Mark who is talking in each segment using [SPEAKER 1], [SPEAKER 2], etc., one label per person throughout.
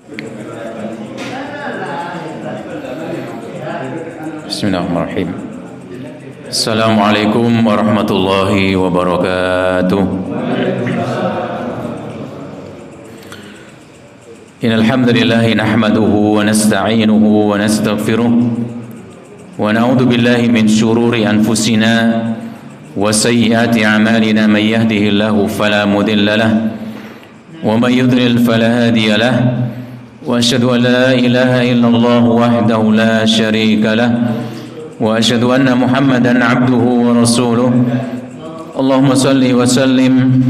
[SPEAKER 1] Bismillahirrahmanirrahim. Assalamualaikum warahmatullahi wabarakatuh. Innal hamdalillah nahmaduhu wa nasta'inuhu wa nastaghfiruh wa na'udzu billahi min shururi anfusina wa sayyiati a'malina man yahdihillahu fala mudilla lahu wa man yudlil fala hadiya lahu wa asyhadu an la ilaha illallah wahdahu la syarika lahu wa asyhadu anna Muhammadan abduhu wa rasuluh. Allahumma salli wa sallim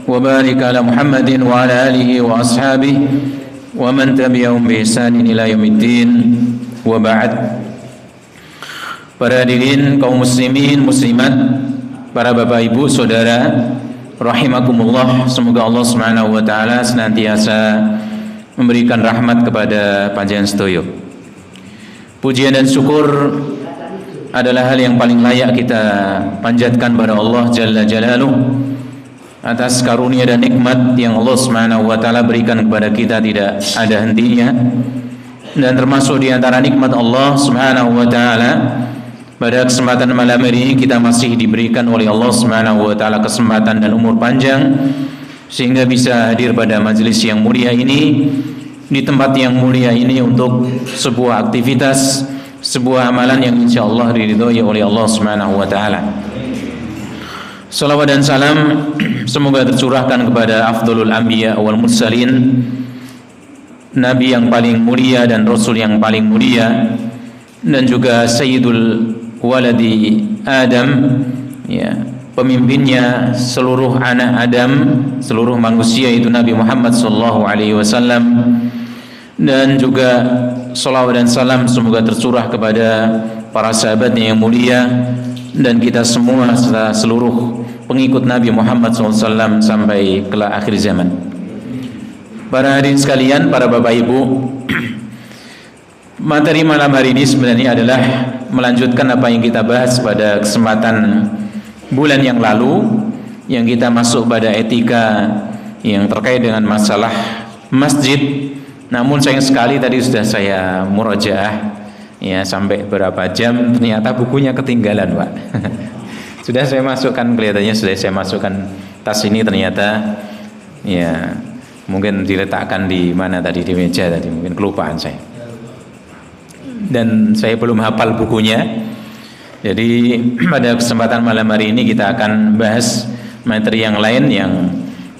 [SPEAKER 1] wa barik ala Muhammadin wa ala alihi wa ashabihi wa man tabi'ahum bi ihsanin ila yaumiddin. Wa ba'd. Para hadirin kaum muslimin muslimat, para bapak ibu saudara rahimakumullah, semoga Allah Subhanahu wa taala senantiasa memberikan rahmat kepada panjenengan sedaya. Pujian dan syukur adalah hal yang paling layak kita panjatkan kepada Allah Jalla Jalaluh atas karunia dan nikmat yang Allah Subhanahu wa taala berikan kepada kita tidak ada hentinya. Dan termasuk di antara nikmat Allah Subhanahu wa taala, pada kesempatan malam ini kita masih diberikan oleh Allah Subhanahu wa taala kesempatan dan umur panjang sehingga bisa hadir pada majelis yang mulia ini, di tempat yang mulia ini untuk sebuah aktivitas, sebuah amalan yang insyaallah diridhoi oleh Allah Subhanahu wa taala. Salawat dan salam semoga tercurahkan kepada afdhalul anbiya wal mursalin, nabi yang paling mulia dan rasul yang paling mulia, dan juga sayyidul waladi Adam, ya, pemimpinnya seluruh anak Adam, seluruh manusia, itu Nabi Muhammad sallallahu alaihi wasallam. Dan juga salawat dan salam semoga tercurah kepada para sahabatnya yang mulia dan kita semua serta seluruh pengikut Nabi Muhammad SAW sampai kelak akhir zaman. Para hadirin sekalian, para bapak ibu, materi malam hari ini sebenarnya adalah melanjutkan apa yang kita bahas pada kesempatan bulan yang lalu, yang kita masuk pada etika yang terkait dengan masalah masjid. Namun sayang sekali tadi sudah saya murojaah ya sampai berapa jam, ternyata bukunya ketinggalan, Pak. Sudah saya masukkan, kelihatannya sudah saya masukkan tas ini, ternyata ya mungkin diletakkan di mana tadi, di meja tadi, mungkin kelupaan saya. Dan saya belum hafal bukunya. Jadi pada kesempatan malam hari ini kita akan bahas materi yang lain yang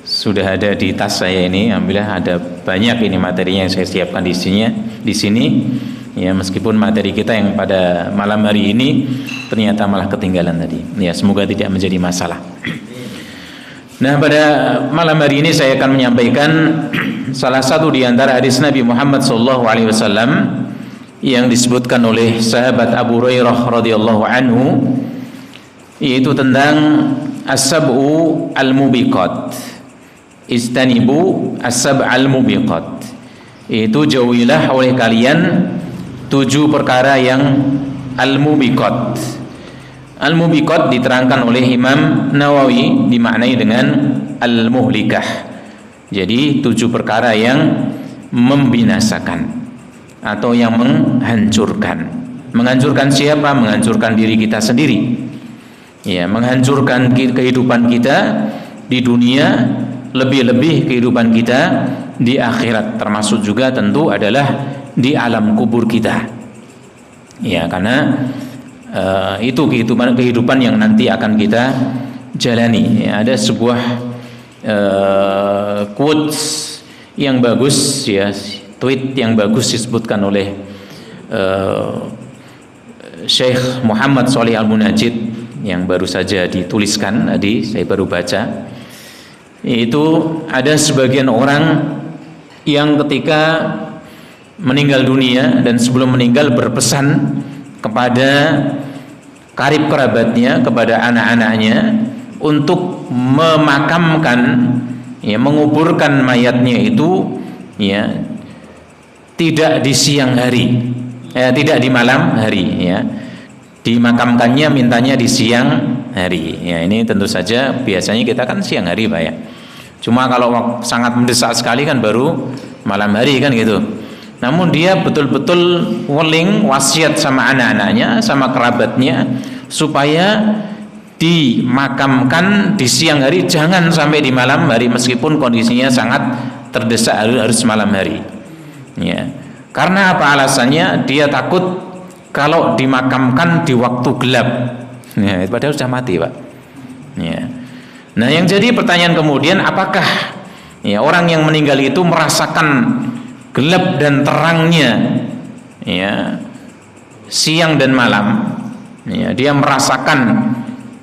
[SPEAKER 1] sudah ada di tas saya ini. Alhamdulillah ada banyak ini materinya yang saya siapkan di sini. Ya, meskipun materi kita yang pada malam hari ini ternyata malah ketinggalan tadi. Ya, semoga tidak menjadi masalah. Nah, pada malam hari ini saya akan menyampaikan salah satu di antara hadis Nabi Muhammad SAW yang disebutkan oleh sahabat Abu Hurairah radhiyallahu anhu, yaitu tentang as-sab'u al-mubiqat. Istanibu as-sab' al-mubiqat. Itu jauhilah oleh kalian 7 perkara yang al-mubiqat. Al-mubiqat diterangkan oleh Imam Nawawi dimaknai dengan al-muhlikah. Jadi 7 perkara yang membinasakan atau yang menghancurkan. Menghancurkan siapa? Menghancurkan diri kita sendiri. Ya, menghancurkan kehidupan kita di dunia, lebih-lebih kehidupan kita di akhirat, termasuk juga tentu adalah di alam kubur kita. Ya, karena itu kehidupan yang nanti akan kita jalani. Ya, ada sebuah quotes yang bagus, ya, tweet yang bagus disebutkan oleh Syekh Muhammad Shalih Al-Munajjid yang baru saja dituliskan tadi, saya baru baca. Itu ada sebagian orang yang ketika meninggal dunia dan sebelum meninggal berpesan kepada karib kerabatnya, kepada anak-anaknya untuk memakamkan, ya, menguburkan mayatnya itu, ya, tidak di siang hari, tidak di malam hari, ya. Dimakamkannya mintanya di siang hari. Ya, ini tentu saja biasanya kita kan siang hari, Pak, ya. Cuma kalau sangat mendesak sekali kan baru malam hari kan gitu. Namun dia betul-betul weling wasiat sama anak-anaknya, sama kerabatnya supaya dimakamkan di siang hari, jangan sampai di malam hari meskipun kondisinya sangat terdesak harus malam hari. Ya. Karena apa alasannya? Dia takut kalau dimakamkan di waktu gelap. Ya, padahal sudah mati, Pak. Ya. Nah, yang jadi pertanyaan kemudian, apakah ya orang yang meninggal itu merasakan gelap dan terangnya ya siang dan malam? Ya, dia merasakan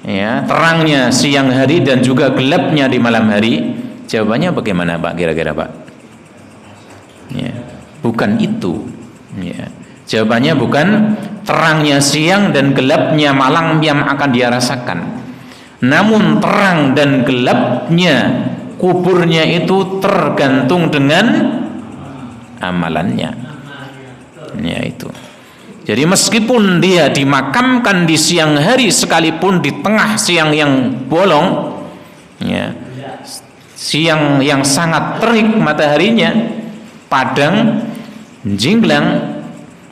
[SPEAKER 1] ya terangnya siang hari dan juga gelapnya di malam hari. Jawabannya bagaimana, Pak, kira-kira, Pak? Ya, bukan itu. Ya. Jawabannya bukan terangnya siang dan gelapnya malam yang akan dia rasakan. Namun terang dan gelapnya kuburnya itu tergantung dengan amalannya. Ya itu. Jadi meskipun dia dimakamkan di siang hari sekalipun di tengah siang yang bolong, ya, siang yang sangat terik mataharinya, padang, jinglang,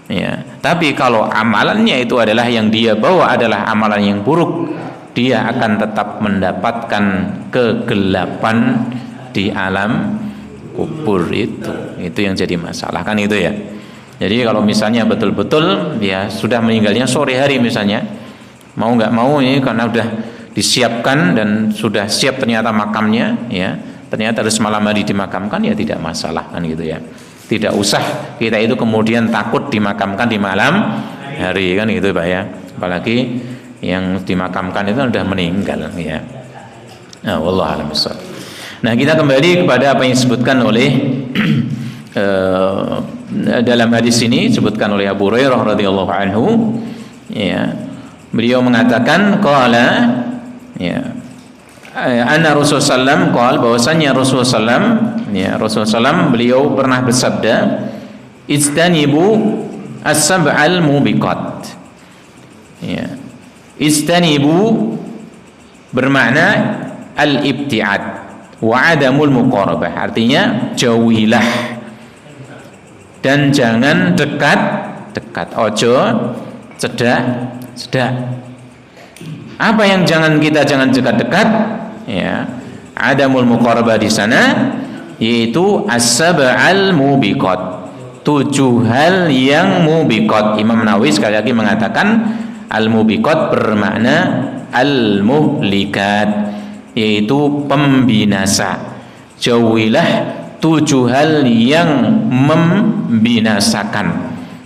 [SPEAKER 1] ya. Tapi kalau amalannya itu adalah yang dia bawa adalah amalan yang buruk, dia akan tetap mendapatkan kegelapan di alam kubur itu. Itu yang jadi masalah kan itu ya. Jadi kalau misalnya betul-betul ya sudah meninggalnya sore hari misalnya, mau nggak mau ini karena udah disiapkan dan sudah siap ternyata makamnya, ya ternyata harus malam hari dimakamkan, ya tidak masalah kan gitu ya. Tidak usah kita itu kemudian takut dimakamkan di malam hari kan gitu Pak ya. Apalagi yang dimakamkan itu sudah meninggal ya. Nah, wallahu a'lam bishawab. Nah, kita kembali kepada apa yang disebutkan oleh dalam hadis ini disebutkan oleh Abu Hurairah radhiyallahu anhu ya. Beliau mengatakan qala ya anna Rasulullah sallam qala bahwasanya Rasulullah sallam ya Rasulullah sallam beliau pernah bersabda istanibu as-sab'al mubiqat ya. Istanibu bermakna al-ibtiad wa adamul muqarabah, artinya jauhilah dan jangan dekat-dekat, ojo cedak. Apa yang jangan dekat-dekat? Ya, adamul muqarabah di sana yaitu as-sab'al mubiqat, 7 hal yang mubiqat. Imam Nawawi sekali lagi mengatakan al-mubiqat bermakna al-muhlikat, yaitu pembinasa. Jauhilah 7 hal yang membinasakan,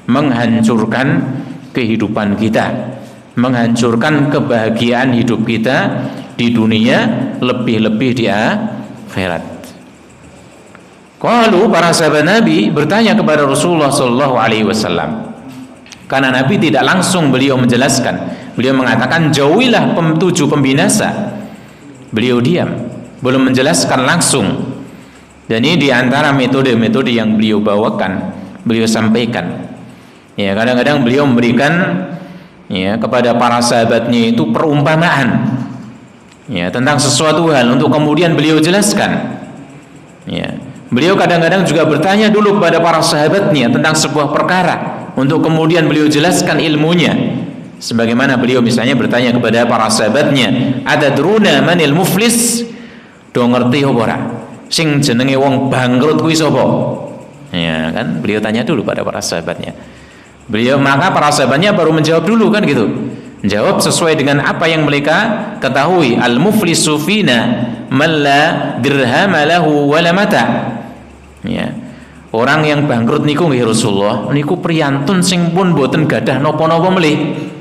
[SPEAKER 1] menghancurkan kehidupan kita, menghancurkan kebahagiaan hidup kita di dunia, lebih-lebih di akhirat. Qalu, para sahabat Nabi bertanya kepada Rasulullah sallallahu alaihi wasallam. Karena Nabi tidak langsung beliau menjelaskan. Beliau mengatakan jauhilah 7 pembinasa. Beliau diam, belum menjelaskan langsung. Dan ini diantara metode-metode yang beliau bawakan, beliau sampaikan. Ya, kadang-kadang beliau memberikan ya kepada para sahabatnya itu perumpamaan ya tentang sesuatu hal untuk kemudian beliau jelaskan. Ya, beliau kadang-kadang juga bertanya dulu kepada para sahabatnya tentang sebuah perkara untuk kemudian beliau jelaskan ilmunya. Sebagaimana beliau misalnya bertanya kepada para sahabatnya, "Atadruna manil muflis?" Do ngerti apa ora? Sing jenenge wong bangkrut kuwi sapa? Ya kan, beliau tanya dulu pada para sahabatnya. Maka para sahabatnya baru menjawab dulu kan gitu. Jawab sesuai dengan apa yang mereka ketahui. Al-muflisu fina man la dirham lahu wala mata. Ya. Orang yang bangkrut niku nggih Rasulullah, niku priyantun sing pun mboten gadah napa-napa melih.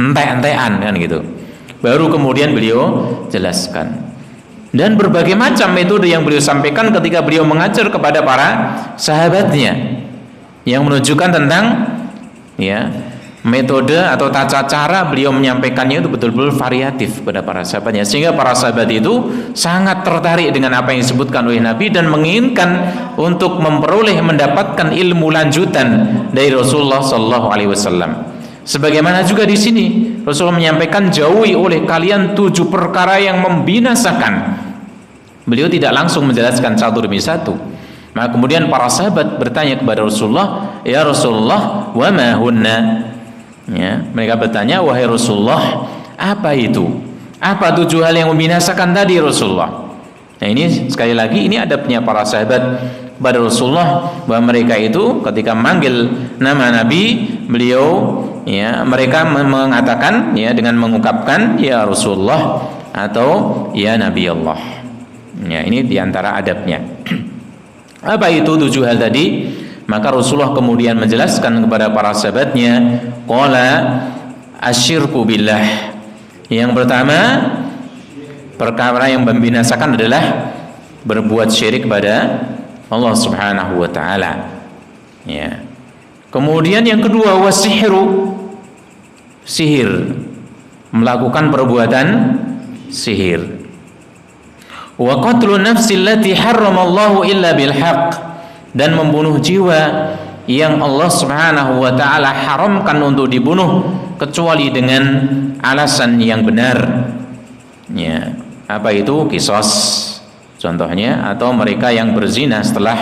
[SPEAKER 1] Entek-entekan kan gitu. Baru kemudian beliau jelaskan. Dan berbagai macam metode yang beliau sampaikan ketika beliau mengajar kepada para sahabatnya, yang menunjukkan tentang ya metode atau tata cara beliau menyampaikannya itu betul-betul variatif kepada para sahabatnya, sehingga para sahabat itu sangat tertarik dengan apa yang disebutkan oleh Nabi dan menginginkan untuk mendapatkan ilmu lanjutan dari Rasulullah sallallahu alaihi wasallam. Sebagaimana juga di sini Rasulullah menyampaikan jauhi oleh kalian 7 perkara yang membinasakan. Beliau tidak langsung menjelaskan satu demi satu. Maka kemudian para sahabat bertanya kepada Rasulullah, "Ya Rasulullah, wa ma hunna?" Ya, mereka bertanya, "Wahai Rasulullah, apa itu? Apa 7 hal yang membinasakan tadi Rasulullah?" Nah, ini sekali lagi ini adabnya para sahabat kepada Rasulullah, bahwa mereka itu ketika memanggil nama Nabi, beliau ya mereka mengatakan ya dengan mengungkapkan ya Rasulullah atau ya Nabi Allah. Ya, ini diantara adabnya. Apa itu 7 hal tadi? Maka Rasulullah kemudian menjelaskan kepada para sahabatnya, qala asyirku billah. Yang pertama, perkara yang membinasakan adalah berbuat syirik kepada Allah Subhanahu wa taala. Ya. Kemudian yang kedua, wasihru, sihir, melakukan perbuatan sihir. Wa qatlun nafsi allati harramallahu illa bil haqq, dan membunuh jiwa yang Allah Subhanahu wa taala haramkan untuk dibunuh kecuali dengan alasan yang benar. Ya, apa itu? Qisas contohnya, atau mereka yang berzina setelah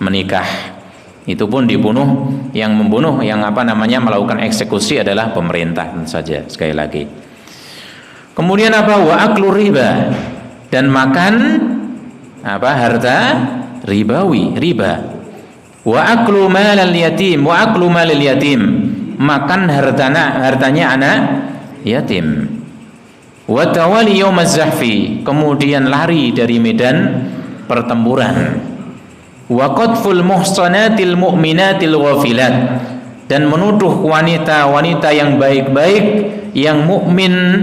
[SPEAKER 1] menikah. Itu pun dibunuh, yang membunuh yang melakukan eksekusi adalah pemerintah tentu saja sekali lagi. Kemudian apa? Wa aklu riba, dan makan harta ribawi, riba. Wa aklu malal yatim, wa aklu malal yatim, makan hartanya anak yatim. Wa tawali yaumaz zahfi, kemudian lari dari medan pertempuran. Wa qadful muhsanatil mu'minatil ghafilat, dan menuduh wanita-wanita yang baik-baik, yang mukmin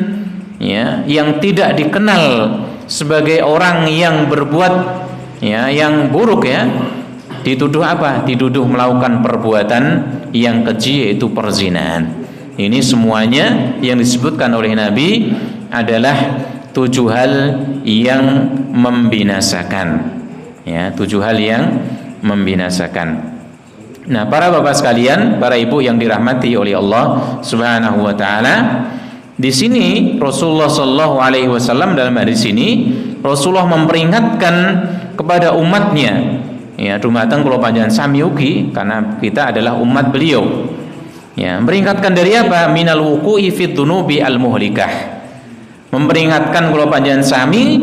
[SPEAKER 1] ya, yang tidak dikenal sebagai orang yang berbuat ya yang buruk ya, dituduh apa? Dituduh melakukan perbuatan yang keji, yaitu perzinahan. Ini semuanya yang disebutkan oleh Nabi adalah 7 hal yang membinasakan. Ya, 7 hal yang membinasakan. Nah, para bapak sekalian, para ibu yang dirahmati oleh Allah Subhanahu wa taala, di sini Rasulullah sallallahu alaihi wasallam dalam hadis ini Rasulullah memperingatkan kepada umatnya, ya, dumateng kula panjenengan sami ugi karena kita adalah umat beliau. Ya, memperingatkan dari apa? Minal wuqu'i fid dunubi al muhlikah. Memperingatkan kula panjenengan sami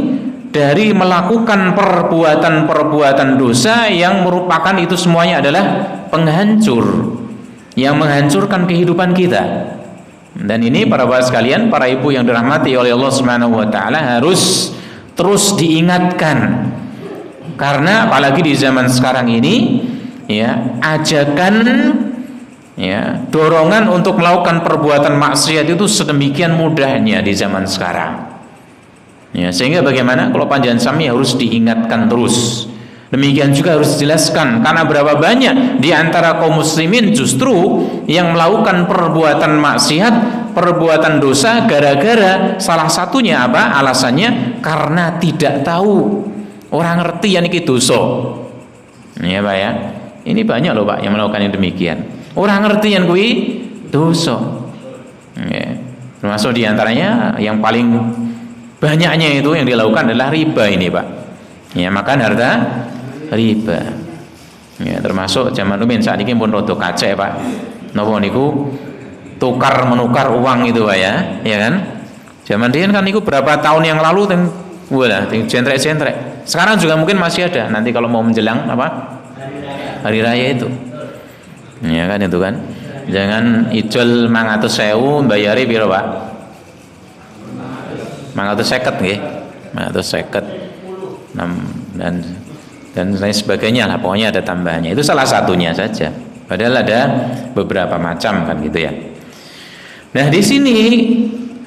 [SPEAKER 1] dari melakukan perbuatan-perbuatan dosa yang merupakan itu semuanya adalah penghancur, yang menghancurkan kehidupan kita. Dan ini para bapak sekalian, para ibu yang dirahmati oleh Allah Subhanahu wa taala, harus terus diingatkan. Karena apalagi di zaman sekarang ini ya, ajakan ya, dorongan untuk melakukan perbuatan maksiat itu sedemikian mudahnya di zaman sekarang. Ya, sehingga bagaimana kalau panjenengan sami harus diingatkan terus. Demikian juga harus dijelaskan, karena berapa banyak di antara kaum muslimin justru yang melakukan perbuatan maksiat, perbuatan dosa gara-gara salah satunya apa? Alasannya karena tidak tahu. Orang ngerti yang iki dosa. Ya, Pak ya. Ini banyak loh, Pak, yang melakukan yang demikian. Orang ngerti yang kuwi dosa. Ya. Termasuk di antaranya yang paling banyaknya itu yang dilakukan adalah riba ini, Pak. Ya, makan harta riba. Ya, termasuk zaman rumiyin saat ini pun rada kacek, Pak. Napa niku tukar menukar uang itu, Pak ya. Ya kan? Zaman riyen kan niku berapa tahun yang lalu ting jentrek-jentrek. Sekarang juga mungkin masih ada. Nanti kalau mau menjelang apa? Hari raya itu. Ya kan itu kan. Jangan ijol 500.000 bayari piro, Pak? 550 nggih. 550. Dan lain sebagainya lah, pokoknya ada tambahannya. Itu salah satunya saja. Padahal ada beberapa macam kan gitu ya. Nah, di sini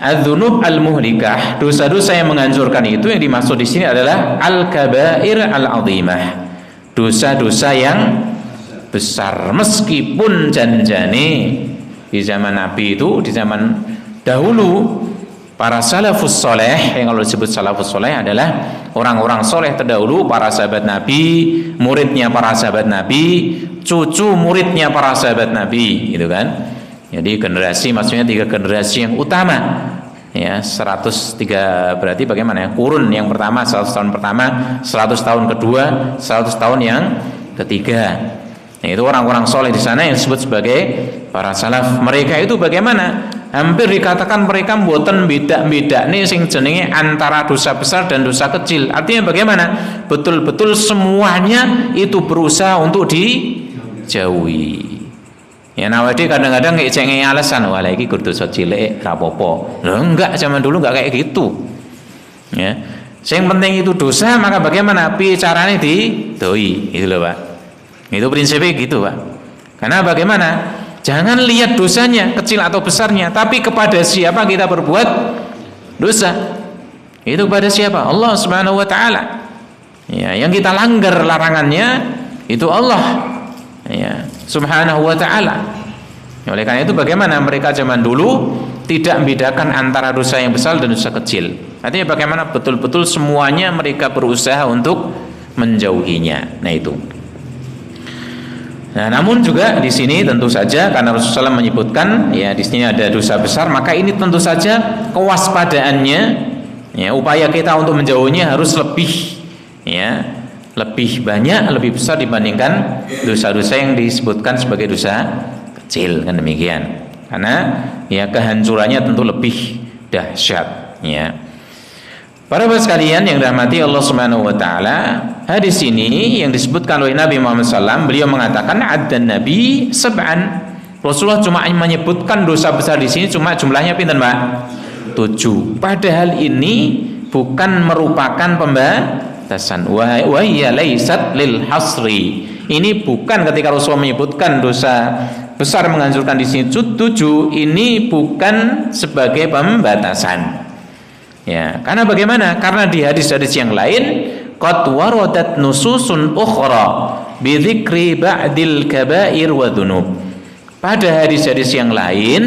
[SPEAKER 1] adzunub al-muhlikah, dosa-dosa yang menghancurkan itu yang dimaksud di sini adalah al-kabair al-azimah. Dosa-dosa yang besar, meskipun janjane di zaman Nabi itu, di zaman dahulu para salafus soleh, yang kalau disebut salafus soleh adalah orang-orang soleh terdahulu, para sahabat Nabi, muridnya para sahabat Nabi, cucu muridnya para sahabat Nabi, gitu kan. Jadi generasi, maksudnya 3 generasi yang utama ya 103 berarti bagaimana ya, kurun yang pertama 100 tahun pertama, 100 tahun kedua, 100 tahun yang ketiga. Nah, itu orang-orang soleh di sana yang disebut sebagai para salaf. Mereka itu bagaimana? Hampir dikatakan mereka mboten beda-beda nih sing jenenge antara dosa besar dan dosa kecil. Artinya bagaimana? Betul-betul semuanya itu berusaha untuk dijauhi. Ya nawade kadang-kadang kayak cengeng alasan, wah iki kudu dosa cilik ra apa-apa. Lho enggak, zaman dulu enggak kayak gitu. Ya. Yang penting itu dosa, maka bagaimana? Piye carane didoi, itu loh Pak. Itu prinsipnya gitu Pak. Karena bagaimana? Jangan lihat dosanya kecil atau besarnya, tapi kepada siapa kita berbuat dosa. Itu kepada siapa? Allah Subhanahu wa taala. Ya, yang kita langgar larangannya itu Allah. Ya, Subhanahu wa ta'ala. Oleh karena itu bagaimana mereka zaman dulu tidak membedakan antara dosa yang besar dan dosa kecil. Artinya bagaimana betul-betul semuanya mereka berusaha untuk menjauhinya. Nah itu. Nah, namun juga di sini tentu saja karena Rasulullah SAW menyebutkan ya di sini ada dosa besar, maka ini tentu saja kewaspadaannya, ya upaya kita untuk menjauhinya harus lebih, ya. Lebih banyak, lebih besar dibandingkan dosa-dosa yang disebutkan sebagai dosa kecil, kan demikian. Karena ya kehancurannya tentu lebih dahsyat, ya. Para sahabat sekalian yang dirahmati Allah Subhanahu wa taala, hadis ini yang disebutkan oleh Nabi Muhammad SAW, beliau mengatakan addan Nabi sab'an. Rasulullah cuma menyebutkan dosa besar di sini cuma jumlahnya pinten, Pak? 7. Padahal ini bukan merupakan pembatasan. Wa hiya laysat lil hasri. Ini bukan ketika Rasulullah menyebutkan dosa besar menghancurkan di sini 7, ini bukan sebagai pembatasan. Ya, karena bagaimana? Karena di hadis-hadis yang lain qad waradat nususun ukhra bi dzikri ba'dil kaba'ir wa dzunub. Pada hadis-hadis yang lain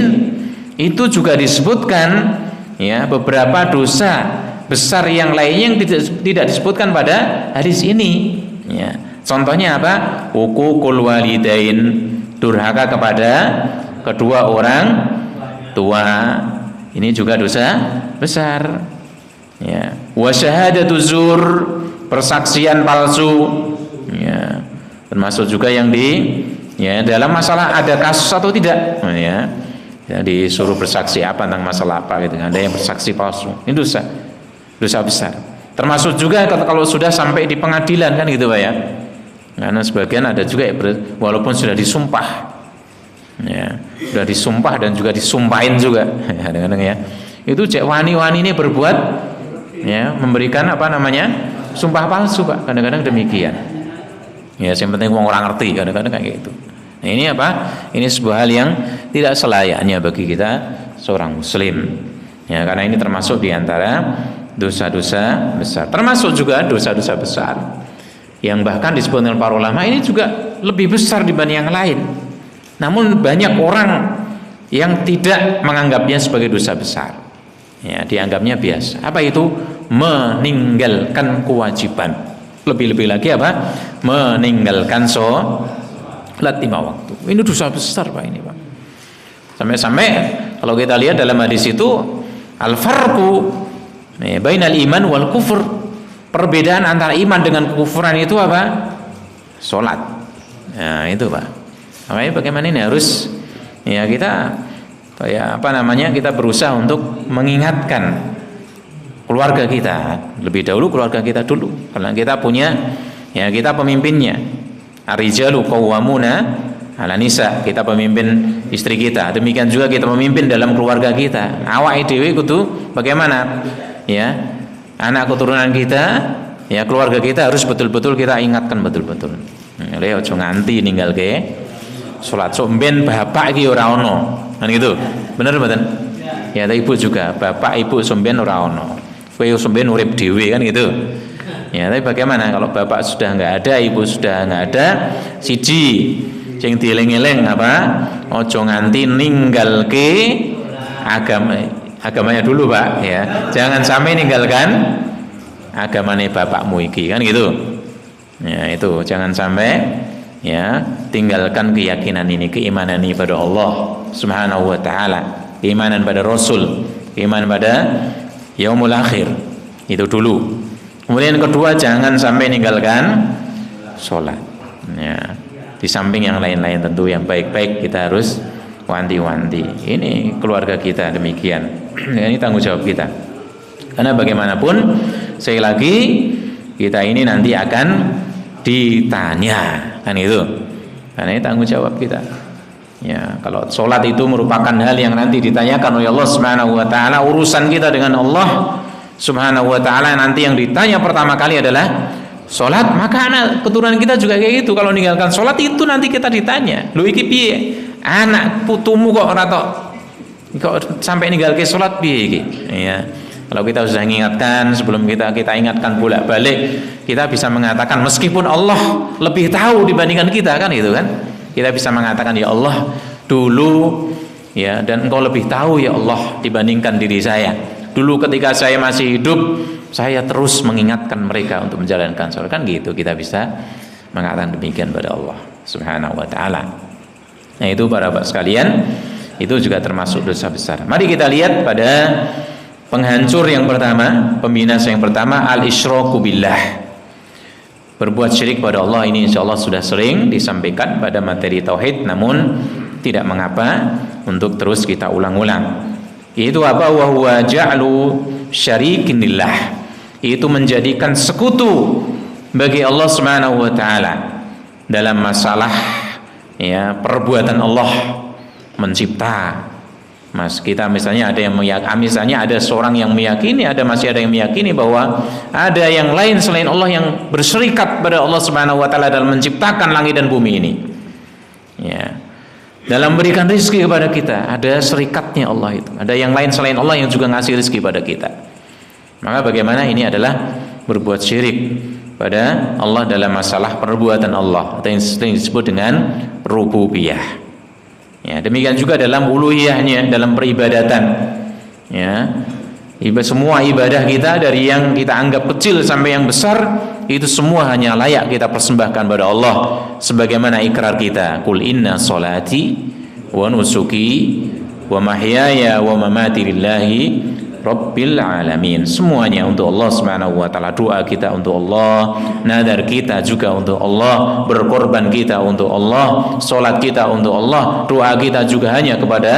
[SPEAKER 1] itu juga disebutkan ya beberapa dosa besar yang lainnya yang tidak disebutkan pada hadis ini, ya. Contohnya apa? Uququl walidain, durhaka kepada kedua orang tua. Ini juga dosa besar. Ya. Wa syahadatu zur, persaksian palsu. Ya. Termasuk juga yang ya dalam masalah ada kasus atau tidak, ya. Ya, disuruh bersaksi apa tentang masalah apa gitu. Ada yang bersaksi palsu. Ini dosa besar. Termasuk juga kalau sudah sampai di pengadilan kan gitu Pak ya. Karena sebagian ada juga walaupun sudah disumpah. Ya, sudah disumpah dan juga disumpahin juga. Kadang-kadang ya. Itu cek wani-wani ini berbuat ya, memberikan apa namanya? Sumpah palsu, Pak. Kadang-kadang demikian. Ya, yang penting orang ngerti kadang-kadang kayak gitu. Nah, ini apa? Ini sebuah hal yang tidak selayaknya bagi kita seorang muslim. Ya, karena ini termasuk di antara dosa-dosa besar. Termasuk juga dosa-dosa besar yang bahkan disebut oleh para ulama ini juga lebih besar dibanding yang lain. Namun banyak orang yang tidak menganggapnya sebagai dosa besar. Ya, dianggapnya biasa. Apa itu? Meninggalkan kewajiban. Lebih-lebih lagi apa? Meninggalkan sholat 5 waktu. Ini dosa besar Pak ini Pak. Sampai-sampai kalau kita lihat dalam hadis itu al-farqu bainal iman wal kufur. Perbedaan antara iman dengan kekufuran itu apa? Sholat. Nah itu Pak. Makanya bagaimana ini harus ya kita ya apa namanya kita berusaha untuk mengingatkan keluarga kita lebih dahulu, keluarga kita dulu karena kita punya ya kita pemimpinnya. Ar-rijalu qawwamuna 'ala nisa, kita pemimpin istri kita, demikian juga kita memimpin dalam keluarga kita. Awake dhewe kudu bagaimana ya anak keturunan kita ya keluarga kita harus betul-betul kita ingatkan betul-betul. Lha aja nganti ninggalke salat sok ben bapak iki ora ono. Kan gitu. Bener mboten? Ya, ibu juga, bapak ibu somben ora ono. Kowe somben urip dhewe kan gitu. Ya, tapi bagaimana kalau bapak sudah enggak ada, ibu sudah enggak ada, siji sing dieling-eling apa? Aja nganti ninggalke agamanya dulu, Pak, ya. Jangan sampai ninggalkan agamane bapakmu iki kan gitu. Ya, itu jangan sampai ya tinggalkan keyakinan ini, keimanan ini pada Allah Subhanahu wa taala, keimanan pada Rasul iman pada yaumul akhir. Itu dulu. Kemudian kedua, jangan sampai meninggalkan sholat. Ya. Di samping yang lain-lain tentu yang baik-baik kita harus wanti-wanti. Ini keluarga kita demikian. Ini tanggung jawab kita. Karena bagaimanapun, sekali lagi kita ini nanti akan ditanya, kan itu. Karena ini tanggung jawab kita. Ya, kalau sholat itu merupakan hal yang nanti ditanyakan oleh Allah Subhanahu wa taala, urusan kita dengan Allah Subhanahu wa taala nanti yang ditanya pertama kali adalah sholat, maka anak keturunan kita juga kayak gitu. Kalau meninggalkan sholat itu nanti kita ditanya, lu iki piye? Anak putumu kok ora kok sampai ninggalke sholat piye iki? Ya. Kalau kita sudah mengingatkan, sebelum kita ingatkan bolak-balik, kita bisa mengatakan meskipun Allah lebih tahu dibandingkan kita, kan gitu kan? Kita bisa mengatakan, ya Allah dulu ya, dan engkau lebih tahu ya Allah dibandingkan diri saya. Dulu ketika saya masih hidup, saya terus mengingatkan mereka untuk menjalankan sholat, kan gitu. Kita bisa mengatakan demikian pada Allah Subhanahu wa taala. Nah, itu para bapak sekalian, itu juga termasuk dosa besar. Mari kita lihat pada penghancur yang pertama, pembinasa yang pertama, al-isyraku billah. Berbuat syirik pada Allah. Ini insya Allah sudah sering disampaikan pada materi tauhid, namun tidak mengapa untuk terus kita ulang-ulang. Itu apa? Wa huwa ja'lu syarikin lillah. Itu menjadikan sekutu bagi Allah Subhanahu wa taala dalam masalah ya perbuatan Allah mencipta. Mas, kita misalnya ada yang meyakini, misalnya ada seorang yang meyakini, masih ada yang meyakini bahwa ada yang lain selain Allah yang berserikat pada Allah Subhanahu wa taala dalam menciptakan langit dan bumi ini. Ya. Dalam memberikan rezeki kepada kita, ada serikatnya Allah itu. Ada yang lain selain Allah yang juga ngasih rezeki pada kita. Maka bagaimana ini adalah berbuat syirik pada Allah dalam masalah perbuatan Allah, atau yang disebut dengan rububiyah. Ya, demikian juga dalam uluhiyahnya, dalam peribadatan. Ya, semua ibadah kita dari yang kita anggap kecil sampai yang besar, itu semua hanya layak kita persembahkan pada Allah. Sebagaimana ikrar kita, Qul inna sholati wa nusuki wa mahyaya wa mamati lillahi Rabbil alamin. Semuanya untuk Allah Subhanahu wa taala. Doa kita untuk Allah, nadar kita juga untuk Allah, berkorban kita untuk Allah, salat kita untuk Allah, doa kita juga hanya kepada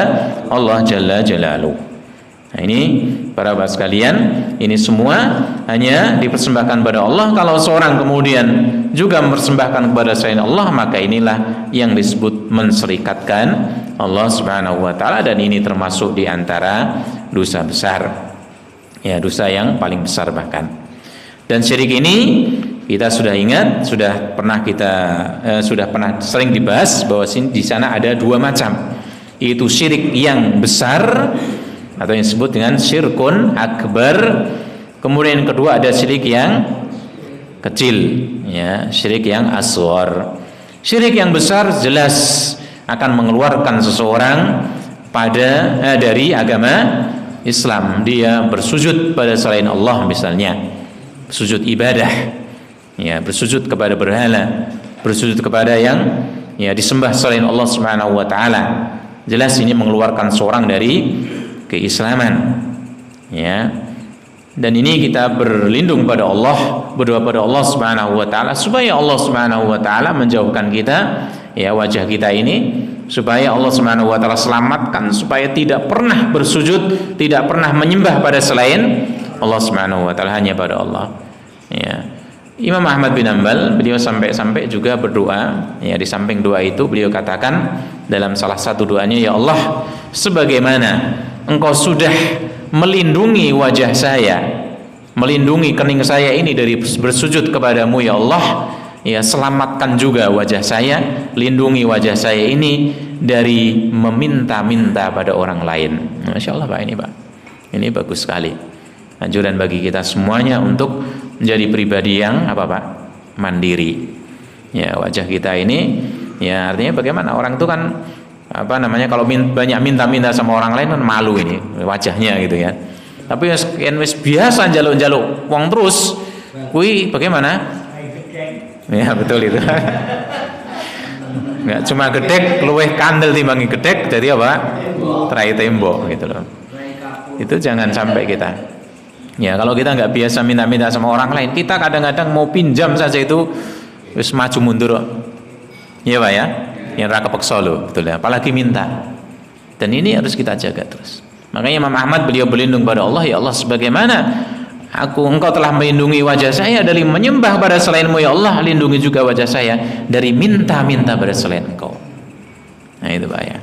[SPEAKER 1] Allah Jalla Jalaluhu. Nah, ini para bapak sekalian, ini semua hanya dipersembahkan kepada Allah. Kalau seorang kemudian juga mempersembahkan kepada selain Allah, maka inilah yang disebut menserikatkan Allah Subhanahu wa taala, dan ini termasuk di antara dosa besar. Ya, dosa yang paling besar bahkan. Dan syirik ini kita sudah ingat, sudah pernah sering dibahas bahwa di sana ada dua macam. Itu syirik yang besar atau yang disebut dengan syirkun akbar. Kemudian yang kedua ada syirik yang kecil, ya, syirik yang asghar. Syirik yang besar jelas akan mengeluarkan seseorang dari agama Islam. Dia bersujud pada selain Allah misalnya, sujud ibadah, ya, bersujud kepada berhala, bersujud kepada yang ya disembah selain Allah Subhanahu wa taala. Jelas ini mengeluarkan seorang dari keislaman, ya. Dan ini kita berlindung pada Allah, berdoa pada Allah Subhanahu wa taala supaya Allah Subhanahu wa taala menjauhkan kita, ya, wajah kita ini, supaya Allah Subhanahu wa taala selamatkan, supaya tidak pernah bersujud, tidak pernah menyembah pada selain Allah Subhanahu wa taala, hanya pada Allah. Ya. Imam Ahmad bin Hanbal, beliau sampai juga berdoa, ya, di samping doa itu beliau katakan dalam salah satu doanya, ya Allah, sebagaimana Engkau sudah melindungi wajah saya, melindungi kening saya ini dari bersujud kepadamu, ya Allah, ya, selamatkan juga wajah saya, lindungi wajah saya ini dari meminta-minta pada orang lain. Masya Allah Pak, ini Pak, ini bagus sekali. Anjuran bagi kita semuanya untuk menjadi pribadi yang apa Pak? Mandiri. Ya, wajah kita ini, ya, artinya bagaimana orang itu kan apa namanya, kalau banyak minta-minta sama orang lain kan malu ini wajahnya gitu ya. Tapi yang biasa jaluk-jaluk uang terus, kui bagaimana? Ya betul itu. Nggak cuma gedek, luweh kandel timbangi gedek, jadi apa? Terai tembok gitu loh. Itu jangan sampai kita. Ya, kalau kita nggak biasa minta-minta sama orang lain, kita kadang-kadang mau pinjam saja itu wis maju mundur. Iya Pak ya, yang raka peksa loh, betul ya. Apalagi minta. Dan ini harus kita jaga terus. Makanya Imam Ahmad beliau berlindung pada Allah, ya Allah, sebagaimana Engkau telah melindungi wajah saya dari menyembah pada selainmu, ya Allah, lindungi juga wajah saya dari minta-minta pada selain Engkau. Nah itu Pak ya.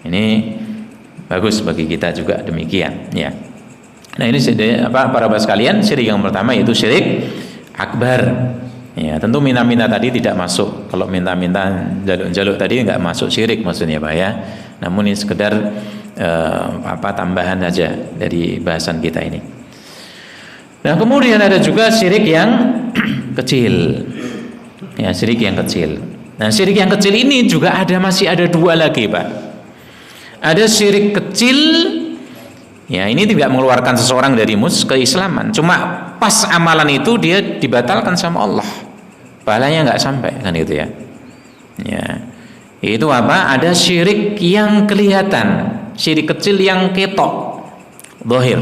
[SPEAKER 1] Ini bagus bagi kita juga demikian. Ya. Nah ini para bapak sekalian, syirik yang pertama yaitu syirik akbar. Ya, tentu minta-minta tadi tidak masuk. Kalau minta-minta jaluk-jaluk tadi nggak masuk syirik maksudnya Pak ya. Namun ini sekedar tambahan saja dari bahasan kita ini. Nah kemudian ada juga syirik yang kecil. Ya, syirik yang kecil. Nah syirik yang kecil ini juga masih ada dua lagi Pak. Ada syirik kecil. Ya, ini tidak mengeluarkan seseorang dari keislaman. Cuma pas amalan itu dia dibatalkan sama Allah. Pahalanya nggak sampai kan gitu ya. Ya. Itu apa? Ada syirik yang kelihatan, syirik kecil yang ketok, zahir.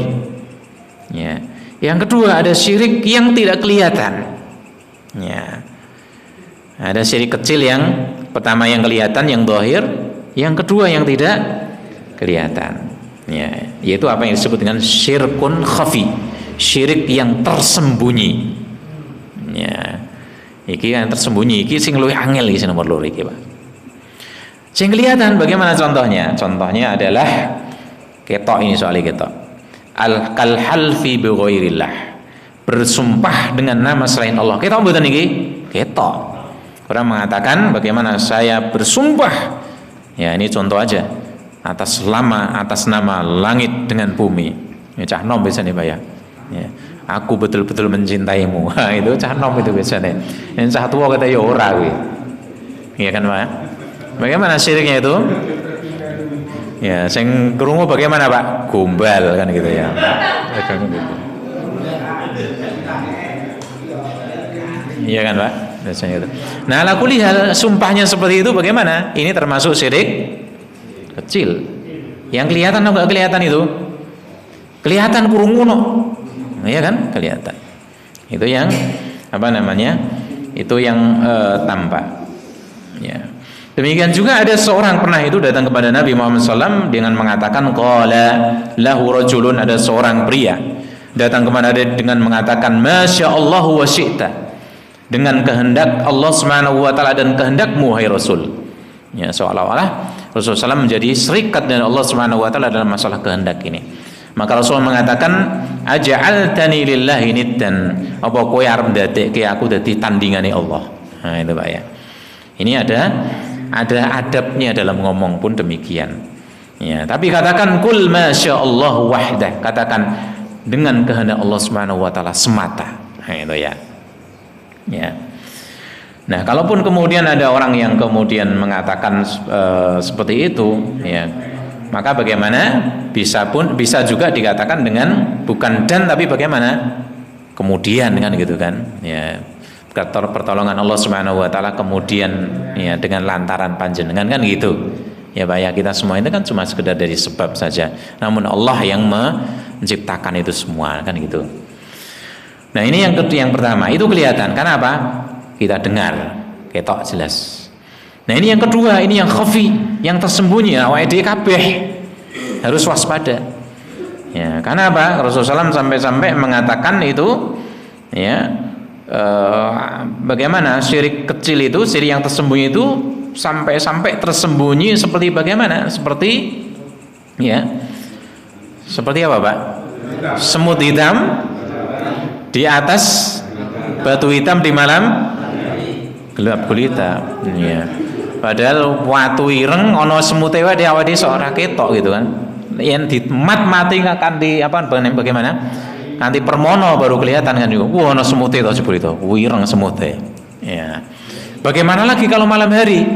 [SPEAKER 1] Ya. Yang kedua ada syirik yang tidak kelihatan. Ya. Ada syirik kecil yang pertama yang kelihatan, yang zahir, yang kedua yang tidak kelihatan. Ya, yaitu apa yang disebut dengan syirkun khafi, syirik yang tersembunyi. Ya, iki yang tersembunyi, iki sing luwih angel iki nomor loro iki, Pak. Sing kelihatan bagaimana contohnya? Contohnya adalah ketok ini soalnya ketok. Kal halfi bi ghairillah. Bersumpah dengan nama selain Allah. Ketok mboten iki? Ketok. Orang mengatakan bagaimana saya bersumpah. Ya, ini contoh aja. Atas nama langit dengan bumi. Ya, cah nom biasanya Pak ya. Ya. Aku betul-betul mencintaimu. Itu cah nom itu biasanya. Yang cah tua kata ya ora kuwi. Iya kan Pak? Bagaimana syiriknya itu? Ya, sing krungu bagaimana Pak? Gombal kan gitu ya. Iya kan Pak? Biasanya itu. Nah, ala kulli hal sumpahnya seperti itu bagaimana? Ini termasuk syirik kecil. Yang kelihatan atau enggak kelihatan itu? Kelihatan kurunguno. Iya kan? Kelihatan. Itu yang apa namanya? Itu yang tampak. Ya. Demikian juga ada seorang pernah itu datang kepada Nabi Muhammad SAW dengan mengatakan qala lahu rajulun, ada seorang pria datang kepada dia dengan mengatakan masya Allah wa syi'ta, dengan kehendak Allah Subhanahu wa taala dan kehendakmu hai Rasul. Ya, seolah-olah Rasulullah SAW menjadi serikat dengan Allah Subhanahu wa taala dalam masalah kehendak ini. Maka Rasul mengatakan aj'altani lillahi niddan, apa kowe arep ndadekke aku dadi tandingane Allah. Nah itu Pak ya. Ini ada adabnya dalam ngomong pun demikian. Ya, tapi katakan kul masyaallah wahdah, katakan dengan kehendak Allah Subhanahu wa taala semata. Nah itu ya. Ya. Nah, kalaupun kemudian ada orang yang kemudian mengatakan seperti itu, ya, maka bagaimana? Bisa juga dikatakan dengan bukan dan tapi bagaimana? Kemudian kan gitu kan? Ya, pertolongan Allah Subhanahu wa taala kemudian ya dengan lantaran panjenengan kan gitu. Ya, Pak ya, kita semua itu kan cuma sekedar dari sebab saja. Namun Allah yang menciptakan itu semua kan gitu. Nah, ini yang pertama, itu kelihatan. Karena apa? Kita dengar ketok jelas. Nah ini yang kedua, ini yang khafi, yang tersembunyi. Awake dhewe kabeh harus waspada. Ya, karena apa? Rasulullah SAW sampai mengatakan itu, ya, bagaimana syirik kecil itu, syirik yang tersembunyi itu sampai tersembunyi seperti bagaimana? Seperti, ya, seperti apa Pak? Semut hitam di atas batu hitam di malam gelap gulita. Ya. Padahal watu ireng ana semute wae awake sok ora ketok gitu kan. Yen mati kanthi apa bagaimana? Kanthi permono baru kelihatan kan juga. Wah ana semute to jebul itu. Ireng semute. Ya. Bagaimana lagi kalau malam hari?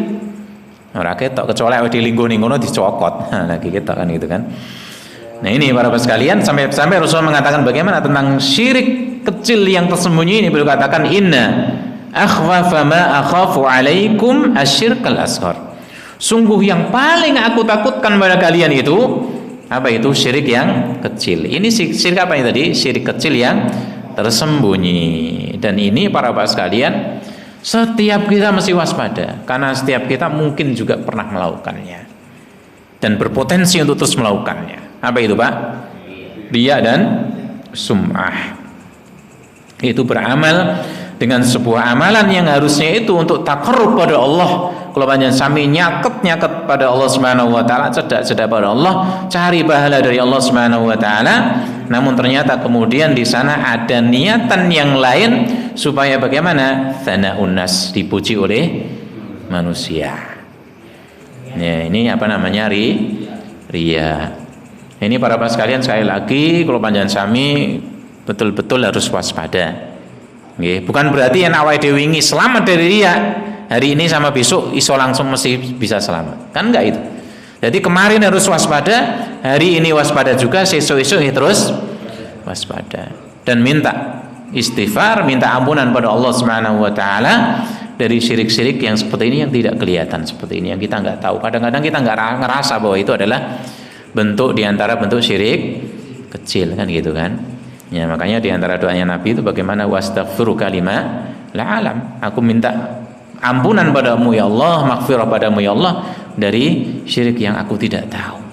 [SPEAKER 1] Ora ketok kecuali awake dilinggo ning ngono dicokot. Nah, lagi ketok kan gitu kan. Nah ini para bapak sekalian, sampai Rasul mengatakan bagaimana tentang syirik kecil yang tersembunyi ini, beliau katakan inna akhwafa ma akhafu alaikum asyirkal ashar. Sungguh yang paling aku takutkan pada kalian itu Apa itu? Syirik yang kecil. Ini syirik apa ini tadi? Syirik kecil yang tersembunyi. Dan ini para bapak sekalian, setiap kita mesti waspada, karena setiap kita mungkin juga pernah melakukannya dan berpotensi untuk terus melakukannya. Apa itu, Pak? Riya dan sum'ah. Itu beramal dengan sebuah amalan yang harusnya itu untuk taqarrub pada Allah. Kalau panjang sami nyaket pada Allah Subhanahu wa taala, cedak pada Allah, cari pahala dari Allah Subhanahu wa taala, namun ternyata kemudian di sana ada niatan yang lain supaya bagaimana? Tsana'un nas, dipuji oleh manusia. Ya, ini apa namanya? Riya. Ini para bapak sekalian, sekali lagi kalau panjang sami betul-betul harus waspada. Nggih, bukan berarti yang awake dhewe wingi selamat dari riya, hari ini sama besok iso langsung mesti bisa selamat. Kan enggak itu. Jadi kemarin harus waspada, hari ini waspada juga, esok-esok terus waspada. Dan minta istighfar, minta ampunan pada Allah Subhanahu wa taala dari syirik-syirik yang seperti ini, yang tidak kelihatan seperti ini, yang kita enggak tahu. Kadang-kadang kita enggak ngerasa bahwa itu adalah bentuk diantara bentuk syirik kecil, kan gitu kan. Ya, makanya diantara doanya Nabi itu bagaimana? Wastaghfiruka lima la alam. Aku minta ampunan padamu ya Allah, maghfirah padamu ya Allah dari syirik yang aku tidak tahu.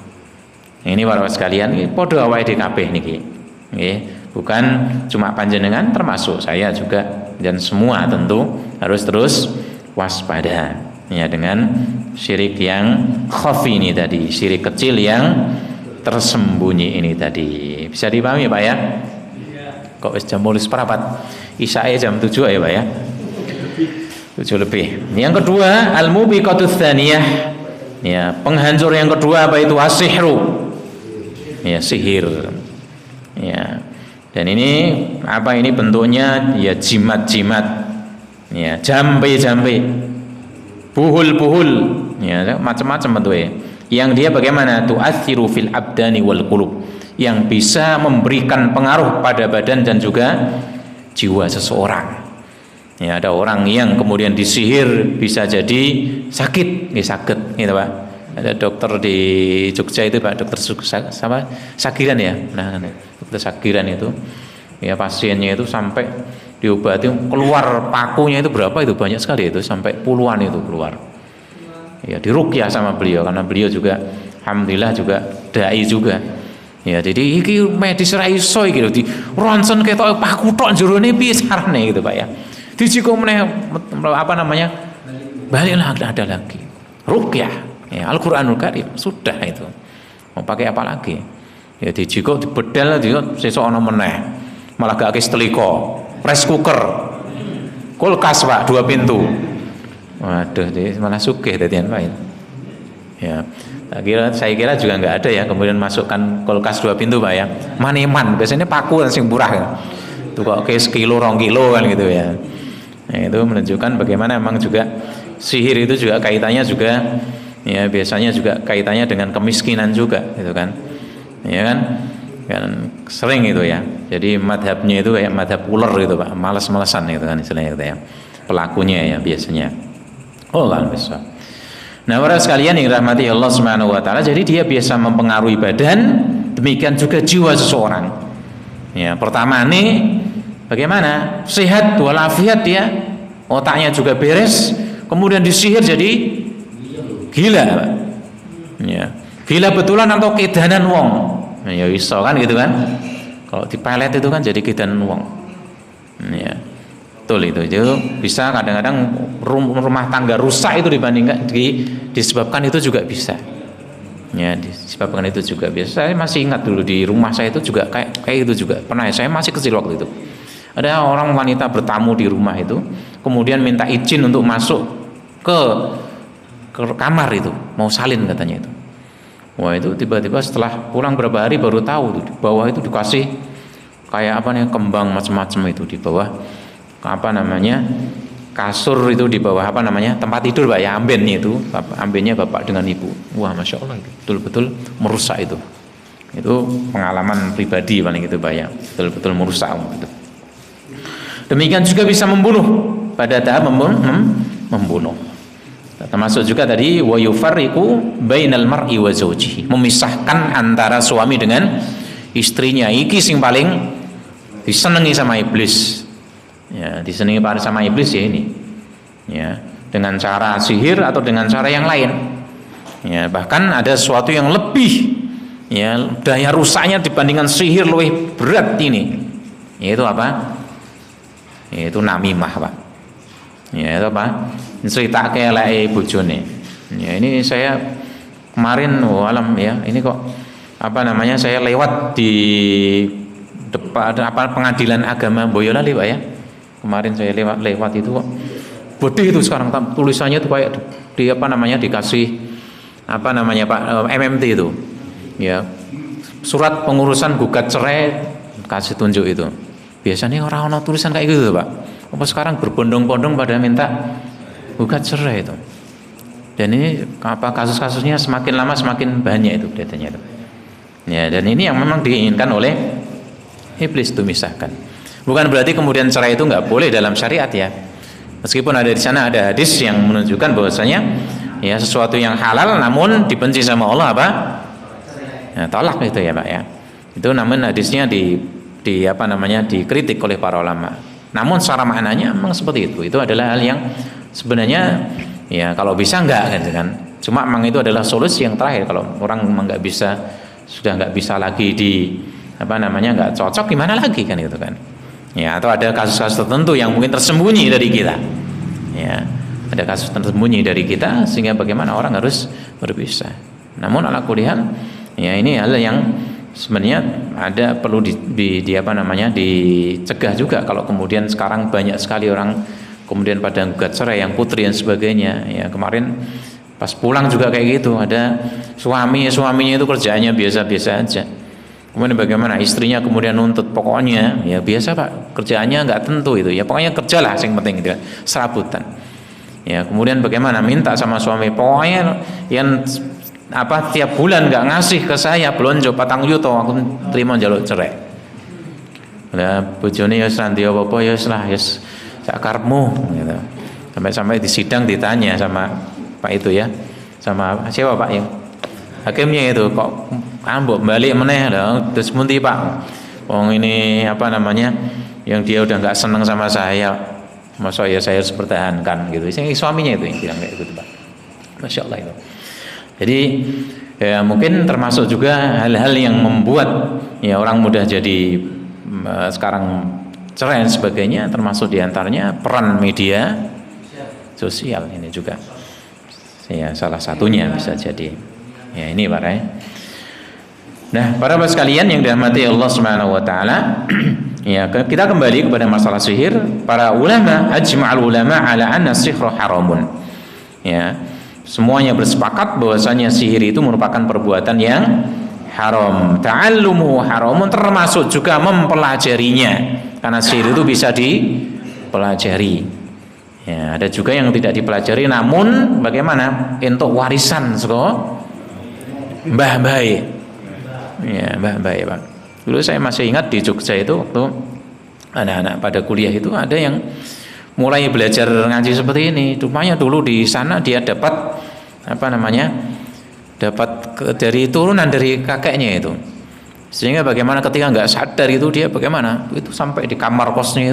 [SPEAKER 1] Ini para sekalian, podo awake kabeh niki. Nggih, bukan cuma panjenengan, termasuk saya juga dan semua tentu harus terus waspada ya dengan syirik yang khafi ini tadi, syirik kecil yang tersembunyi ini tadi. Bisa dipahami Pak ya? Kok jam 8:30, isyae jam 7 ya Pak ya, 7 lebih. Yang kedua, al-mubiqatus tsaniyah, ya, penghancur yang kedua apa itu? As-sihru, ya, sihir, ya. Dan ini apa ini bentuknya? Ya, jimat-jimat, ya, jambe-jambe, buhul-buhul, ya, macam-macam bentuknya. Yang dia bagaimana? Tu'athiru fil abdani wal qulub, yang bisa memberikan pengaruh pada badan dan juga jiwa seseorang. Ya, ada orang yang kemudian disihir bisa jadi sakit, sakit, gitu Pak. Ada dokter di Jogja itu Pak, dokter sama Sagiran ya, nah, dokter Sagiran itu, ya pasiennya itu sampai diobati keluar pakunya itu berapa itu, banyak sekali itu, sampai puluhan itu keluar. Ya, diruqyah sama beliau karena beliau juga alhamdulillah juga dai juga. Ya, jadi iki medis ra iso iki lho, di ronsen ketok paku tok jerone piye carane gitu Pak ya. Dijiko meneh apa namanya? Baliklah ada lagi. Ruqyah, ya, Al-Qur'anul Karim sudah itu. Mau pakai apa lagi? Ya dijiko dibedel sesuk ana meneh. Malah gak akeh setrika, press cooker. Kulkas Pak 2 pintu. Waduh, malah sugih dadian Pak. Ya. Saya kira juga nggak ada ya kemudian masukkan kulkas 2 pintu Pak ya, maneman biasanya paku dan sing murah ya. Itu kok kayak sekilo 2 kilo kan gitu ya. Nah, itu menunjukkan bagaimana memang juga sihir itu juga kaitannya juga ya, biasanya juga kaitannya dengan kemiskinan juga gitu kan, ya kan sering itu ya. Jadi madhabnya itu kayak madhab ular gitu Pak, malas-malasan gitu kan istilahnya gitu ya, pelakunya ya biasanya. Oh kan besar. Nah, para sekalian yang dirahmati Allah Subhanahu wa taala, jadi dia biasa mempengaruhi badan, demikian juga jiwa seseorang. Ya, pertama nih bagaimana? Sehat walafiat dia, otaknya juga beres, kemudian disihir jadi gila. Ya, gila betulan atau kedanan wong. Nah, ya iso kan gitu kan. Kalau dipelet itu kan jadi kedanan wong. Ya. Betul itu bisa kadang-kadang rumah tangga rusak itu dibandingkan disebabkan itu juga bisa. Ya, disebabkan itu juga bisa. Saya masih ingat dulu di rumah saya itu juga kayak itu juga. Pernah saya masih kecil waktu itu. Ada orang wanita bertamu di rumah itu, kemudian minta izin untuk masuk ke kamar itu, mau salin katanya itu. Wah, itu tiba-tiba setelah pulang berapa hari baru tahu tuh, di bawah itu dikasih kayak apa nih, kembang macam-macam itu di bawah. Apa namanya, kasur itu di bawah apa namanya, tempat tidur Pak ya, ambennya itu, ambennya bapak dengan ibu. Wah, masya Allah, betul-betul merusak itu pengalaman pribadi paling itu Pak ya, betul-betul merusak gitu. Demikian juga bisa membunuh pada tahap membunuh Termasuk juga tadi wa yufarriqu bainal mar'i wa zawjihi, memisahkan antara suami dengan istrinya. Iki sing paling disenangi sama iblis. Ya, disenangi sama iblis ya ini. Ya, dengan cara sihir atau dengan cara yang lain. Ya, bahkan ada sesuatu yang lebih ya daya rusaknya dibandingkan sihir lebih berat ini. Yaitu apa? Yaitu namimah, Pak. Ya, itu apa? Cerita kelek bojone. Ya, ini saya kemarin alam ya, ini kok apa namanya? Saya lewat di depan apa pengadilan agama Boyolali, Pak ya. Kemarin saya lewat itu kok gede itu sekarang tulisannya itu kayak di apa namanya dikasih apa namanya Pak MMT itu. Ya. Surat pengurusan gugat cerai kasih tunjuk itu. Biasanya orang-orang tulisan kayak gitu, Pak. Apa sekarang berbondong-bondong pada minta gugat cerai itu. Dan ini apa kasus-kasusnya semakin lama semakin banyak itu datanya itu. Ya, dan ini yang memang diinginkan oleh iblis itu misahkan. Bukan berarti kemudian cerai itu nggak boleh dalam syariat ya. Meskipun ada di sana ada hadis yang menunjukkan bahwasanya ya sesuatu yang halal namun dibenci sama Allah apa? Ya, tolak itu ya, Pak ya. Itu namun hadisnya di apa namanya dikritik oleh para ulama. Namun secara maknanya memang seperti itu. Itu adalah hal yang sebenarnya ya kalau bisa enggak kan. Cuma memang itu adalah solusi yang terakhir. Kalau orang memang nggak bisa sudah nggak bisa lagi di apa namanya nggak cocok gimana lagi kan itu kan. Ya, atau ada kasus-kasus tertentu yang mungkin tersembunyi dari kita. Ya, ada kasus tersembunyi dari kita sehingga bagaimana orang harus berpisah. Namun ala kuliah ya ini hal yang sebenarnya ada perlu di apa namanya dicegah juga kalau kemudian sekarang banyak sekali orang kemudian pada gugat cerai yang putri dan sebagainya. Ya, kemarin pas pulang juga kayak gitu, ada suaminya itu kerjaannya biasa-biasa aja. Kemudian bagaimana istrinya kemudian nuntut pokoknya ya biasa Pak kerjaannya nggak tentu itu ya pokoknya kerjalah yang penting gitu serabutan ya kemudian bagaimana minta sama suami pokoknya yang apa tiap bulan nggak ngasih ke saya belanja 4 juta aku terima jaluk cerai lah bojone ya nanti apa ya lah ya sakarmu gitu sampai di sidang ditanya sama Pak itu ya sama siapa Pak yang hakimnya itu kok ambok balik meneh loh terus mundi Pak wong ini apa namanya yang dia udah nggak seneng sama saya masa ya saya harus pertahankan gitu suaminya itu yang bilang kayak gitu Pak Masya Allah itu jadi ya mungkin termasuk juga hal-hal yang membuat ya orang mudah jadi sekarang cerai dan sebagainya termasuk diantaranya peran media sosial ini juga ya salah satunya bisa jadi ya ini Pak Rai. Nah, para bapak sekalian yang dirahmati Allah Subhanahu wa taala, ya kita kembali kepada masalah sihir. Para ulama ajma'al ulama ala anna sihra haramun. Ya, semuanya bersepakat bahwasanya sihir itu merupakan perbuatan yang haram. Ta'allumu haramun termasuk juga mempelajarinya. Karena sihir itu bisa dipelajari. Ya, ada juga yang tidak dipelajari namun bagaimana? Untuk warisan mbah baik. Ya, mbah baik Pak. Dulu saya masih ingat di Jogja itu waktu anak-anak pada kuliah itu ada yang mulai belajar ngaji seperti ini. Rupanya dulu di sana dia dapat apa namanya? Dapat dari turunan dari kakeknya itu. Sehingga bagaimana ketika nggak sadar itu dia bagaimana? Itu sampai di kamar kosnya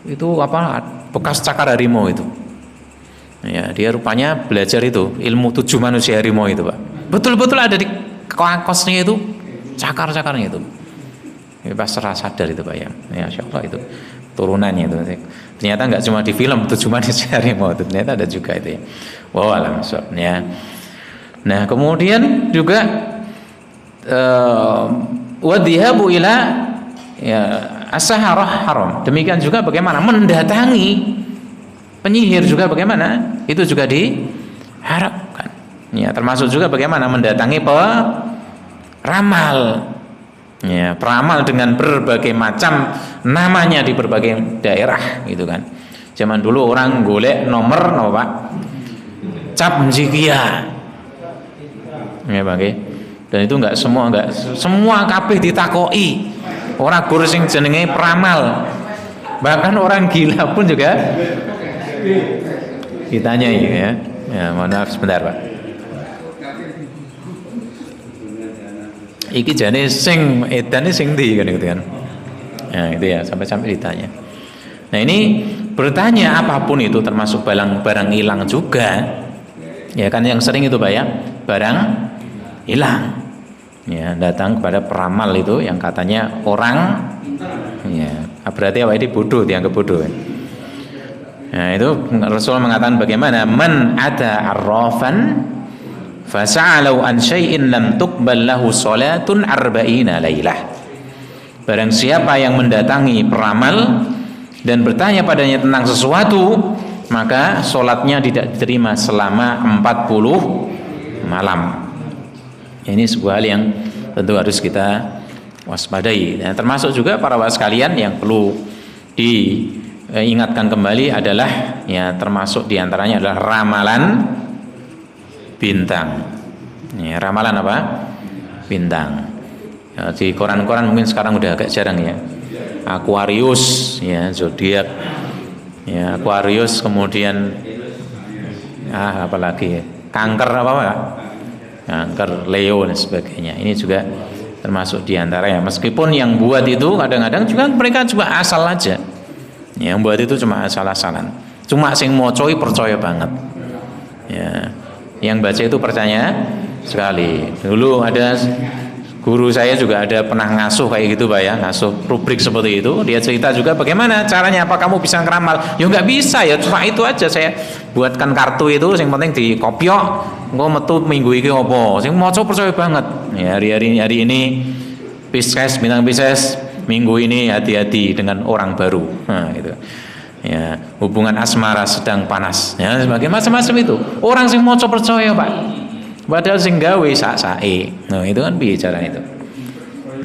[SPEAKER 1] itu apa? Bekas cakar harimau itu. Ya, dia rupanya belajar itu ilmu 7 manusia harimau itu, Pak. Betul-betul ada di kosnya itu cakar-cakarnya itu. Ya, pas sadar itu Pak ya. Ya Masya Allah itu turunannya itu. Ternyata nggak cuma di film 7 manusia harimau itu, ternyata ada juga itu ya. Wow, alhamdulillah. Nah, kemudian juga wadhihabu ila ya as-saharah haram. Demikian juga bagaimana mendatangi penyihir juga bagaimana? Itu juga diharapkan. Ya, termasuk juga bagaimana mendatangi peramal. Ya, peramal dengan berbagai macam namanya di berbagai daerah gitu kan. Zaman dulu orang golek nomor apa Pak? Cap zikia. Ya, Bang. Dan itu enggak semua kabeh ditakoki. Orang guru sing jenenge peramal. Bahkan orang gila pun juga ditanyai ya. Ya, mohon maaf sebentar, Pak. Iki jane sing edane sing ndi kan gitu kan. Nah, itu ya sampai-sampai ditanya. Nah, ini bertanya apapun itu termasuk barang hilang juga. Ya kan yang sering itu Pak ya, barang hilang. Ya, datang kepada peramal itu yang katanya orang ya, berarti apa ini bodoh, dianggap bodoh. Nah, itu Rasul mengatakan bagaimana man ada arrafan fasa'alau an syai'in lam tuqbal lahu salatun arba'ina lailah. Barang siapa yang mendatangi peramal dan bertanya padanya tentang sesuatu, maka sholatnya tidak diterima selama 40 malam. Ini sebuah hal yang tentu harus kita waspadai. Dan termasuk juga para waras sekalian yang perlu diingatkan kembali adalah ya termasuk diantaranya adalah ramalan bintang. Ya, ramalan apa? Bintang. Ya, di koran-koran mungkin sekarang udah agak jarang ya. Aquarius, ya zodiak, ya Aquarius, kemudian apalagi ya? Kanker apa Pak? Kanker Leo dan sebagainya. Ini juga termasuk diantara ya. Meskipun yang buat itu kadang-kadang juga mereka juga asal aja. Yang buat itu cuma asal-asalan. Cuma sing mocoi percaya banget. Ya, yang baca itu percaya sekali. Dulu ada guru saya juga ada pernah ngasuh kayak gitu Pak ya, ngasuh rubrik seperti itu. Dia cerita juga bagaimana caranya, apa kamu bisa ngeramal? Ya nggak bisa ya, cuma itu aja saya buatkan kartu itu, yang penting di kopiok, engko metu minggu ini apa? Sing maca percaya banget. Ya, hari ini Pisces, bintang Pisces, minggu ini hati-hati dengan orang baru. Nah, gitu. Ya, hubungan asmara sedang panas. Ya, sebagai macam-macam itu. Orang sing maca percaya, Pak. Padahal sing gawe sak-sake. Nah, itu kan bicara itu.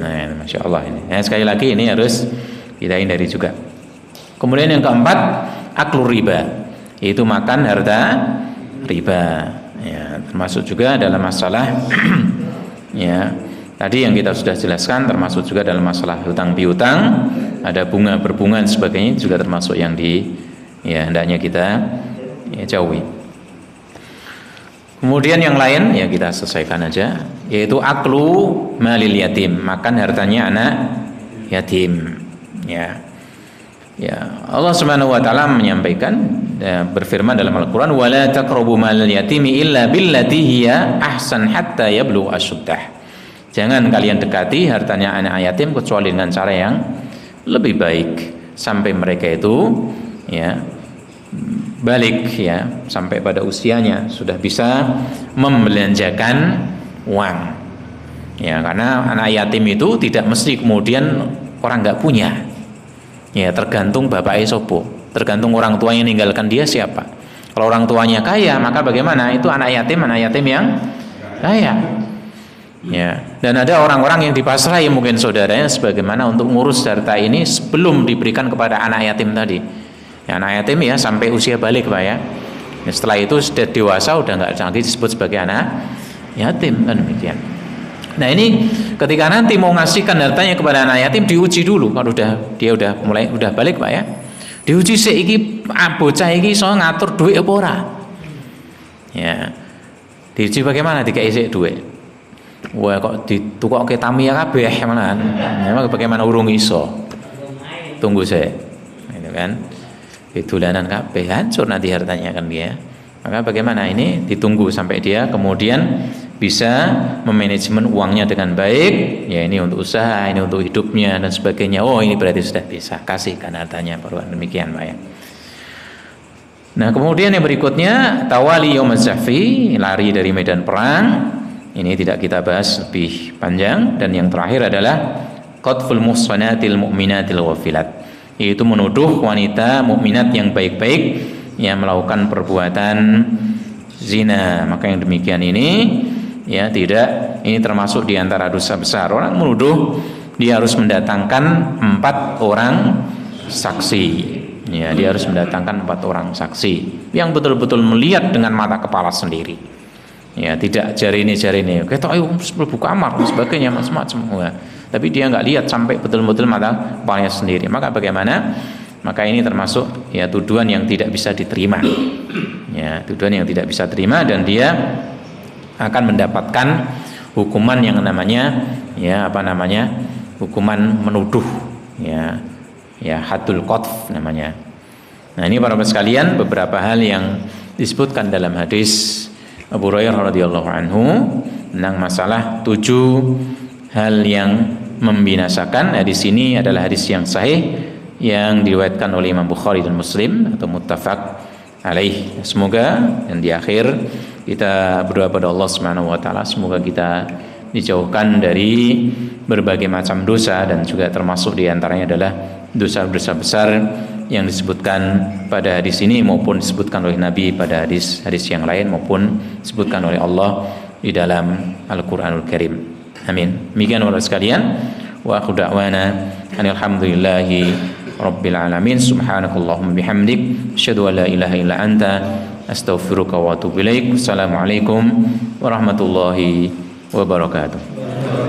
[SPEAKER 1] Nah, Masya Allah ini. Ya, sekali lagi ini harus kita hindari juga. Kemudian yang keempat, aklu riba. Yaitu makan harta riba. Ya, termasuk juga dalam masalah ya, tadi yang kita sudah jelaskan, termasuk juga dalam masalah hutang piutang, ada bunga berbunga dan sebagainya, juga termasuk yang hendaknya kita jauhi. Kemudian yang lain ya kita selesaikan aja, yaitu aklu malil yatim, makan hartanya anak yatim. Ya, Allah Subhanahu Wa Taala menyampaikan, berfirman dalam Al-Quran, wala taqrabu malil yatimi illa billati hiya ahsan hatta yablugha asyuddah. Jangan kalian dekati hartanya anak yatim kecuali dengan cara yang lebih baik sampai mereka itu ya balik ya, sampai pada usianya sudah bisa membelanjakan uang. Ya, karena anak yatim itu tidak mesti kemudian orang nggak punya. Ya, tergantung bapaknya sopo, tergantung orang tuanya meninggalkan dia siapa. Kalau orang tuanya kaya, maka bagaimana? Itu anak yatim yang kaya. Ya, dan ada orang-orang yang dipasrahi mungkin saudaranya sebagaimana untuk ngurus harta ini sebelum diberikan kepada anak yatim tadi. Ya, anak yatim ya sampai usia balik Pak ya. Setelah itu sudah dewasa, udah nggak lagi disebut sebagai anak yatim, kan demikian. Nah, ini ketika nanti mau ngasihkan hartanya kepada anak yatim diuji dulu. Kalau dia udah balik Pak ya, diuji seiki bocah iki iso ngatur duit apa ora. Ya, diuji bagaimana dikai sik duit. Wah, kok ditukokke Tamiya kabeh malahan. Memang bagaimana urung iso. Tunggu saya. Itu kan. Dolanan kabeh, hancur nanti hartanya kan dia. Maka bagaimana ini ditunggu sampai dia kemudian bisa memanajemen uangnya dengan baik. Ya, ini untuk usaha, ini untuk hidupnya dan sebagainya. Oh, ini berarti sudah bisa kasihkan hartanya, baru demikian Pak ya. Nah, kemudian yang berikutnya tawali yaumaz zahfi, lari dari medan perang. Ini tidak kita bahas lebih panjang. Dan yang terakhir adalah qadful muhsanatil mu'minatil ghafilat, yaitu menuduh wanita mukminat yang baik-baik yang melakukan perbuatan zina. Maka yang demikian ini ya tidak, ini termasuk di antara dosa besar. Orang menuduh dia harus mendatangkan 4 orang saksi. Ya, dia harus mendatangkan 4 orang saksi yang betul-betul melihat dengan mata kepala sendiri. Ya, tidak jari ini kita ayo buka kamar dan sebagainya macam-macam. Tapi dia nggak lihat sampai betul-betul mata kepalanya sendiri. Maka bagaimana? Maka ini termasuk ya tuduhan yang tidak bisa diterima. ya, tuduhan yang tidak bisa terima, dan dia akan mendapatkan hukuman yang namanya hukuman menuduh, haddul qadhf namanya. Nah, ini para sekalian beberapa hal yang disebutkan dalam hadis Abu Hurairah radhiyallahu anhu tentang masalah 7 hal yang membinasakan. Hadis ini adalah hadis yang sahih yang diriwayatkan oleh Imam Bukhari dan Muslim atau muttafaq alaih. Semoga dan di akhir kita berdoa pada Allah Subhanahu wa taala, semoga kita dijauhkan dari berbagai macam dosa, dan juga termasuk di antaranya adalah dosa-dosa besar yang disebutkan pada hadis ini maupun disebutkan oleh Nabi pada hadis-hadis yang lain maupun disebutkan oleh Allah di dalam Al-Qur'anul Karim. Amin. Demikian warahmatullahi sekalian. Wa akhu da'wana alhamdulillahi rabbil alamin. Subhanakallahumma bihamdik asyhadu an la ilaha illa anta astaghfiruka wa atubu ilaik. Assalamualaikum warahmatullahi wabarakatuh.